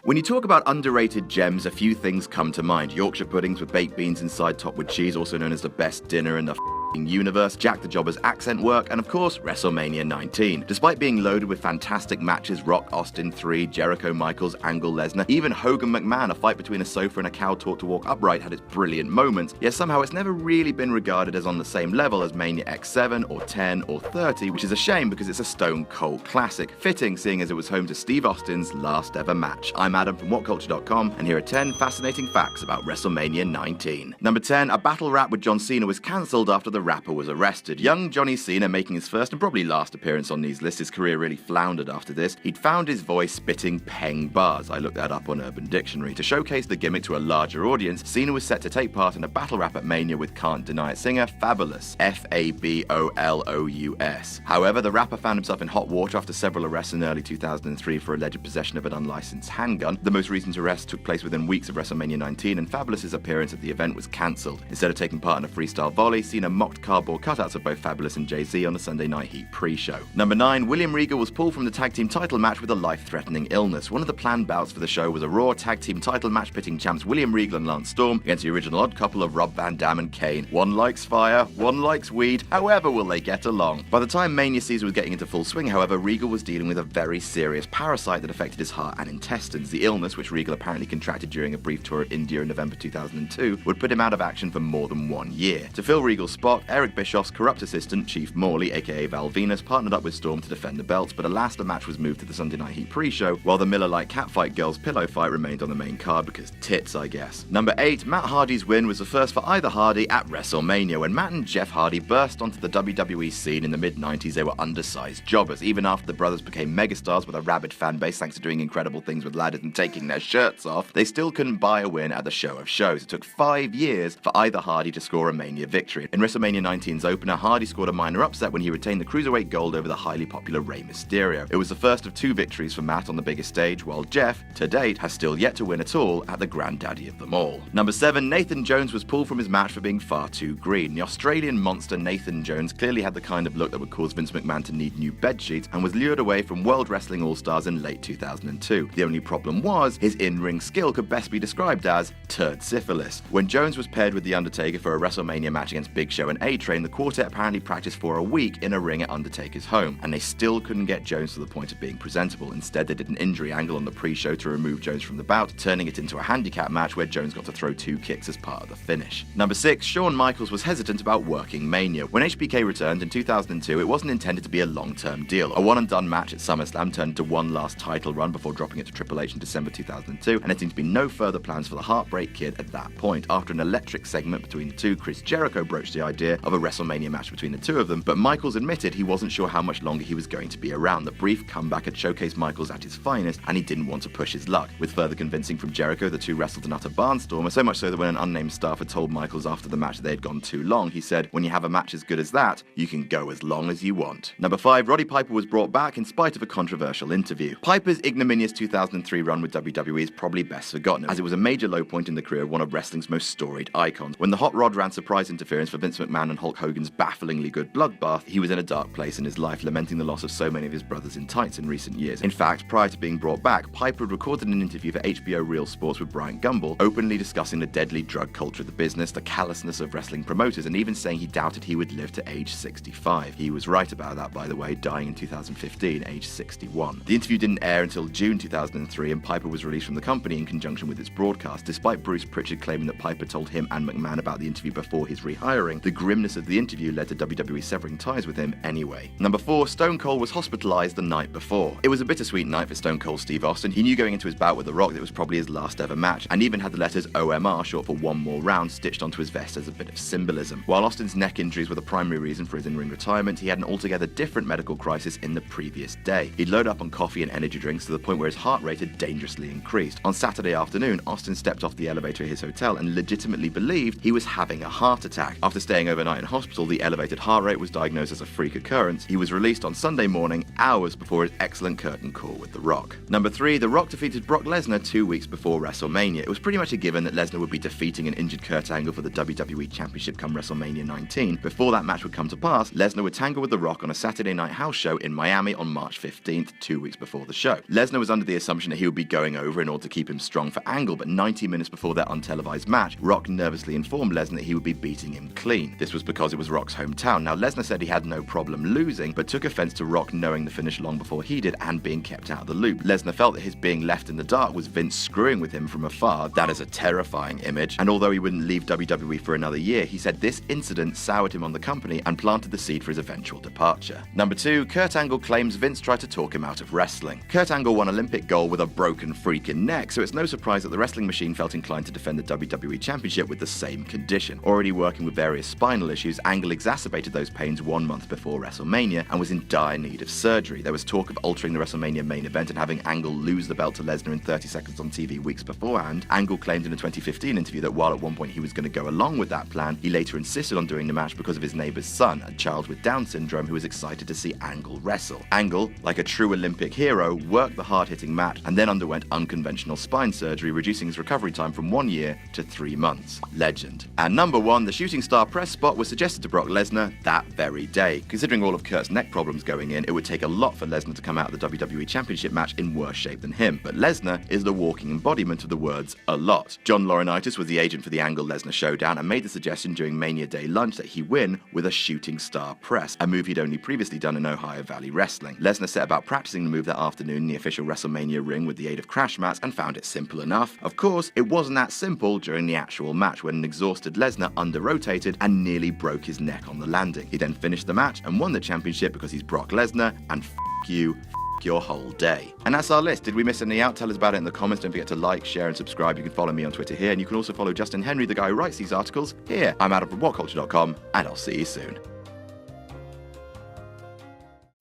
When you talk about underrated gems, a few things come to mind. Yorkshire puddings with baked beans inside topped with cheese, also known as the best dinner in the universe, Jack the Jobber's accent work, and of course, WrestleMania 19. Despite being loaded with fantastic matches, Rock, Austin 3, Jericho, Michaels, Angle, Lesnar, even Hogan McMahon, a fight between a sofa and a cow taught to walk upright, had its brilliant moments, yet somehow it's never really been regarded as on the same level as Mania X7 or 10 or 30, which is a shame because it's a stone cold classic, fitting seeing as it was home to Steve Austin's last ever match. I'm Adam from WhatCulture.com, and here are 10 fascinating facts about WrestleMania 19. Number 10, a battle rap with John Cena was cancelled after the rapper was arrested. Young Johnny Cena, making his first and probably last appearance on these lists, his career really floundered after this. He'd found his voice spitting peng bars. I looked that up on Urban Dictionary. To showcase the gimmick to a larger audience, Cena was set to take part in a battle rap at Mania with Can't Deny It singer Fabulous, Fabolous. However, the rapper found himself in hot water after several arrests in early 2003 for alleged possession of an unlicensed handgun. The most recent arrest took place within weeks of WrestleMania 19, and Fabulous's appearance at the event was cancelled. Instead of taking part in a freestyle volley, Cena mocked cardboard cutouts of both Fabulous and Jay-Z on the Sunday Night Heat pre-show. Number 9, William Regal was pulled from the tag team title match with a life-threatening illness. One of the planned bouts for the show was a Raw tag team title match pitting champs William Regal and Lance Storm against the original odd couple of Rob Van Dam and Kane. One likes fire, one likes weed, however will they get along? By the time Mania season was getting into full swing, however, Regal was dealing with a very serious parasite that affected his heart and intestines. The illness, which Regal apparently contracted during a brief tour of India in November 2002, would put him out of action for more than 1 year. To fill Regal's spot, Eric Bischoff's corrupt assistant Chief Morley, aka Val Venus, partnered up with Storm to defend the belts, but alas, the match was moved to the Sunday Night Heat pre-show, while the Miller Lite Catfight Girls pillow fight remained on the main card because tits, I guess. Number 8, Matt Hardy's win was the first for either Hardy at WrestleMania. When Matt and Jeff Hardy burst onto the WWE scene in the mid-90s, they were undersized jobbers. Even after the brothers became megastars with a rabid fan base thanks to doing incredible things with ladders and taking their shirts off, they still couldn't buy a win at the show of shows. It took 5 years for either Hardy to score a Mania victory. In WrestleMania 19's opener, Hardy scored a minor upset when he retained the Cruiserweight gold over the highly popular Rey Mysterio. It was the first of 2 victories for Matt on the biggest stage, while Jeff, to date, has still yet to win at all at the granddaddy of them all. Number 7, Nathan Jones was pulled from his match for being far too green. The Australian monster Nathan Jones clearly had the kind of look that would cause Vince McMahon to need new bedsheets and was lured away from World Wrestling All-Stars in late 2002. The only problem was, his in-ring skill could best be described as turd syphilis. When Jones was paired with The Undertaker for a WrestleMania match against Big Show and A-Train, the quartet apparently practiced for a week in a ring at Undertaker's home, and they still couldn't get Jones to the point of being presentable. Instead, they did an injury angle on the pre-show to remove Jones from the bout, turning it into a handicap match where Jones got to throw 2 kicks as part of the finish. Number 6, Shawn Michaels was hesitant about working Mania. When HBK returned in 2002, it wasn't intended to be a long-term deal. A one-and-done match at SummerSlam turned into one last title run before dropping it to Triple H in December 2002, and there seemed to be no further plans for the Heartbreak Kid at that point. After an electric segment between the two, Chris Jericho broached the idea of a WrestleMania match between the two of them, but Michaels admitted he wasn't sure how much longer he was going to be around. The brief comeback had showcased Michaels at his finest, and he didn't want to push his luck. With further convincing from Jericho, the two wrestled an utter barnstormer, so much so that when an unnamed staffer told Michaels after the match that they had gone too long, he said, "When you have a match as good as that, you can go as long as you want." Number 5, Roddy Piper was brought back in spite of a controversial interview. Piper's ignominious 2003 run with WWE is probably best forgotten, as it was a major low point in the career of one of wrestling's most storied icons. When the Hot Rod ran surprise interference for Vince McMahon and Hulk Hogan's bafflingly good bloodbath, he was in a dark place in his life, lamenting the loss of so many of his brothers in tights in recent years. In fact, prior to being brought back, Piper had recorded an interview for HBO Real Sports with Bryant Gumbel, openly discussing the deadly drug culture of the business, the callousness of wrestling promoters, and even saying he doubted he would live to age 65. He was right about that, by the way, dying in 2015, age 61. The interview didn't air until June 2003, and Piper was released from the company in conjunction with its broadcast. Despite Bruce Pritchard claiming that Piper told him and McMahon about the interview before his rehiring, the grimness of the interview led to WWE severing ties with him anyway. Number 4, Stone Cold was hospitalized the night before. It was a bittersweet night for Stone Cold Steve Austin. He knew going into his bout with The Rock that it was probably his last ever match, and even had the letters OMR, short for one more round, stitched onto his vest as a bit of symbolism. While Austin's neck injuries were the primary reason for his in-ring retirement, he had an altogether different medical crisis in the previous day. He'd loaded up on coffee and energy drinks to the point where his heart rate had dangerously increased. On Saturday afternoon, Austin stepped off the elevator at his hotel and legitimately believed he was having a heart attack. After staying staying overnight in hospital, the elevated heart rate was diagnosed as a freak occurrence. He was released on Sunday morning, hours before his excellent curtain call with The Rock. Number 3, The Rock defeated Brock Lesnar 2 weeks before WrestleMania. It was pretty much a given that Lesnar would be defeating an injured Kurt Angle for the WWE Championship come WrestleMania 19. Before that match would come to pass, Lesnar would tangle with The Rock on a Saturday night house show in Miami on March 15th, 2 weeks before the show. Lesnar was under the assumption that he would be going over in order to keep him strong for Angle, but 90 minutes before their untelevised match, Rock nervously informed Lesnar that he would be beating him clean. This was because it was Rock's hometown. Now, Lesnar said he had no problem losing, but took offense to Rock knowing the finish long before he did and being kept out of the loop. Lesnar felt that his being left in the dark was Vince screwing with him from afar. That is a terrifying image, and although he wouldn't leave WWE for another year, he said this incident soured him on the company and planted the seed for his eventual departure. Number 2, Kurt Angle claims Vince tried to talk him out of wrestling. Kurt Angle won Olympic gold with a broken freaking neck, so it's no surprise that the wrestling machine felt inclined to defend the WWE Championship with the same condition. Already working with various spinal issues, Angle exacerbated those pains 1 month before WrestleMania and was in dire need of surgery. There was talk of altering the WrestleMania main event and having Angle lose the belt to Lesnar in 30 seconds on TV weeks beforehand. Angle claimed in a 2015 interview that while at one point he was going to go along with that plan, he later insisted on doing the match because of his neighbor's son, a child with Down syndrome who was excited to see Angle wrestle. Angle, like a true Olympic hero, worked the hard-hitting match and then underwent unconventional spine surgery, reducing his recovery time from 1 year to 3 months. Legend. And number 1, the shooting star press spot was suggested to Brock Lesnar that very day. Considering all of Kurt's neck problems going in, it would take a lot for Lesnar to come out of the WWE Championship match in worse shape than him, but Lesnar is the walking embodiment of the words "a lot." John Laurinaitis was the agent for the Angle-Lesnar showdown and made the suggestion during Mania Day lunch that he win with a shooting star press, a move he'd only previously done in Ohio Valley Wrestling. Lesnar set about practicing the move that afternoon in the official WrestleMania ring with the aid of crash mats and found it simple enough. Of course, it wasn't that simple during the actual match when an exhausted Lesnar under-rotated and nearly broke his neck on the landing. He then finished the match and won the championship because he's Brock Lesnar, and you, your whole day. And that's our list. Did we miss any out? Tell us about it in the comments. Don't forget to like, share, and subscribe. You can follow me on Twitter here, and you can also follow Justin Henry, the guy who writes these articles, here. I'm Adam from WhatCulture.com, and I'll see you soon.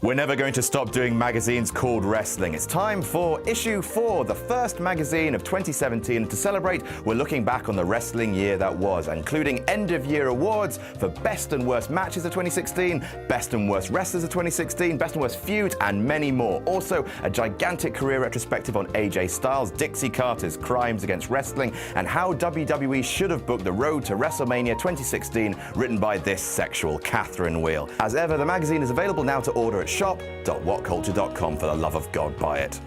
We're never going to stop doing magazines called wrestling. It's time for issue 4, the first magazine of 2017. And to celebrate, we're looking back on the wrestling year that was, including end-of-year awards for best and worst matches of 2016, best and worst wrestlers of 2016, best and worst feuds, and many more. Also, a gigantic career retrospective on AJ Styles, Dixie Carter's crimes against wrestling, and how WWE should have booked the road to WrestleMania 2016, written by this sexual Catherine Wheel. As ever, the magazine is available now to order at shop.whatculture.com. For the love of God, buy it.